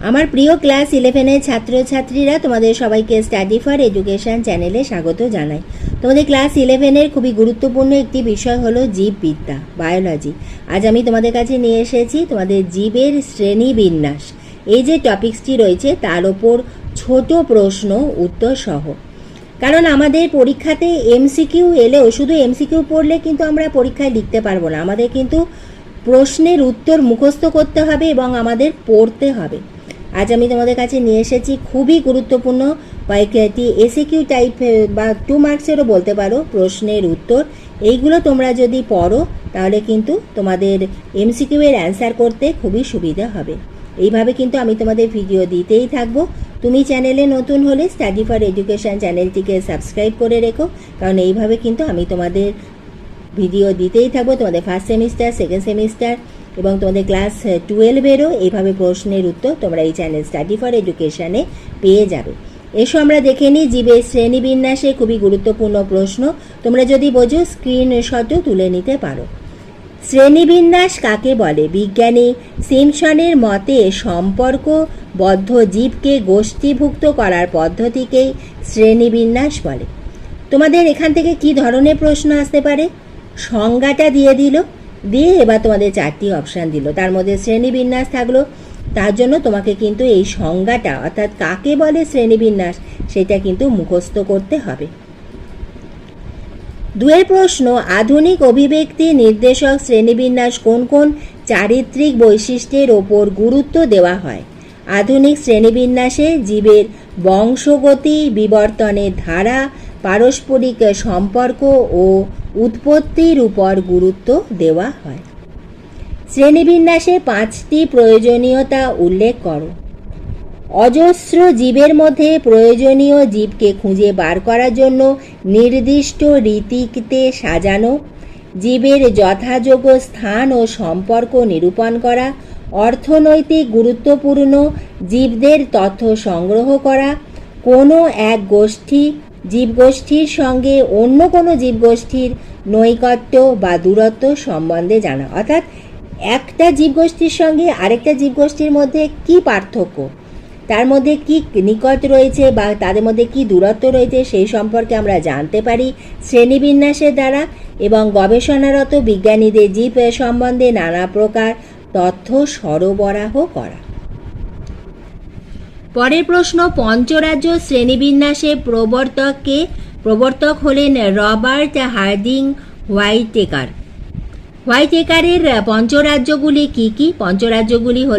আমার প্রিয় ক্লাস 11-এর ছাত্রছাত্রীরা, তোমাদের সবাইকে স্টাডি ফর এডুকেশন চ্যানেলে স্বাগত জানাই। তোমাদের ক্লাস 11-এর খুবই গুরুত্বপূর্ণ একটি বিষয় হলো জীববিদ্যা, বায়োলজি। আজ আমি তোমাদের কাছে নিয়ে এসেছি তোমাদের জীবের শ্রেণীবিন্যাস। এই যে টপিক্সটি রয়েছে তার ওপর ছোট প্রশ্ন উত্তর সহ। কারণ আমাদের পরীক্ষাতে এমসিকিউ এলেও শুধু এমসিকিউ পড়লে কিন্তু আমরা পরীক্ষায় লিখতে পারবো না। আমাদের কিন্তু প্রশ্নের উত্তর মুখস্থ করতে হবে এবং আমাদের পড়তে হবে। আজ আমি তোমাদের কাছে নিয়ে এসেছি খুবই গুরুত্বপূর্ণ কয়েকটি এসিকিউ টাইপ বা 2 মার্কসেরও বলতে পারো প্রশ্নের উত্তর। এইগুলো তোমরা যদি পড়ো তাহলে কিন্তু তোমাদের এমসিকিউ এর অ্যান্সার করতে খুবই সুবিধা হবে। এইভাবে কিন্তু আমি তোমাদের ভিডিও দিতেই থাকবো। তুমি চ্যানেলে নতুন হলে স্টাডি ফর এডুকেশন চ্যানেলটিকে সাবস্ক্রাইব করে রেখো, কারণ এইভাবে কিন্তু আমি তোমাদের ভিডিও দিতেই থাকবো। তোমাদের ফার্স্ট সেমিস্টার, সেকেন্ড সেমিস্টার এবং তোমাদের ক্লাস 12-এরও এইভাবে প্রশ্নের উত্তর তোমরা এই চ্যানেল স্টাডি ফর এডুকেশানে পেয়ে যাবে। এসো আমরা দেখে নিই জীবের শ্রেণীবিন্যাসে খুবই গুরুত্বপূর্ণ প্রশ্ন। তোমরা যদি বোঝো স্ক্রিনশটও তুলে নিতে পারো। শ্রেণীবিন্যাস কাকে বলে? বিজ্ঞানী সিমসনের মতে সম্পর্কবদ্ধ জীবকে গোষ্ঠীভুক্ত করার পদ্ধতিকেই শ্রেণীবিন্যাস বলে। তোমাদের এখান থেকে কি ধরনের প্রশ্ন আসতে পারে? সংজ্ঞাটা দিয়ে এবার তোমাদের 4টি অপশান দিল, তার মধ্যে শ্রেণীবিন্যাস থাকলো। তার জন্য তোমাকে কিন্তু এই সংজ্ঞাটা অর্থাৎ কাকে বলে শ্রেণীবিন্যাস সেটা কিন্তু মুখস্থ করতে হবে। 2 প্রশ্ন, আধুনিক অভিব্যক্তি নির্দেশক শ্রেণীবিন্যাস কোন কোন চারিত্রিক বৈশিষ্ট্যের ওপর গুরুত্ব দেওয়া হয়? আধুনিক শ্রেণীবিন্যাসে জীবের বংশগতি, বিবর্তনের ধারা, পারস্পরিক সম্পর্ক ও উৎপত্তির উপর গুরুত্ব দেওয়া হয়। শ্রেণীবিন্যাসে 5টি প্রয়োজনীয়তা উল্লেখ করো। অজস্র জীবের মধ্যে প্রয়োজনীয় জীবকে খুঁজে বার করার জন্য নির্দিষ্ট রীতিতে সাজানো, জীবের যথাযোগ্য স্থান ও সম্পর্ক নিরূপণ করা, অর্থনৈতিক গুরুত্বপূর্ণ জীবদের তথ্য সংগ্রহ করা, কোনো এক জীবগোষ্ঠীর সঙ্গে অন্য কোনো জীবগোষ্ঠীর নৈকট্য বা দূরত্ব সম্বন্ধে জানা। অর্থাৎ একটা জীবগোষ্ঠীর সঙ্গে আরেকটা জীবগোষ্ঠীর মধ্যে কি পার্থক্য, তার মধ্যে কি নিকট রয়েছে বা তাদের মধ্যে কি দূরত্ব রয়েছে সেই সম্পর্কে আমরা জানতে পারি শ্রেণীবিন্যাসের দ্বারা। এবং গবেষণারত বিজ্ঞানীদের জীব সম্বন্ধে নানা প্রকার তথ্য সরবরাহ করা। পরের প্রশ্ন, পঞ্চরাজ্য শ্রেণীবিন্যাসের প্রবর্তক হলেন রবার্ট হার্ডিং হোয়াইটেকার। হোয়াইটেকারের পঞ্চরাজ্যগুলি কি কি? পঞ্চরাজ্যগুলি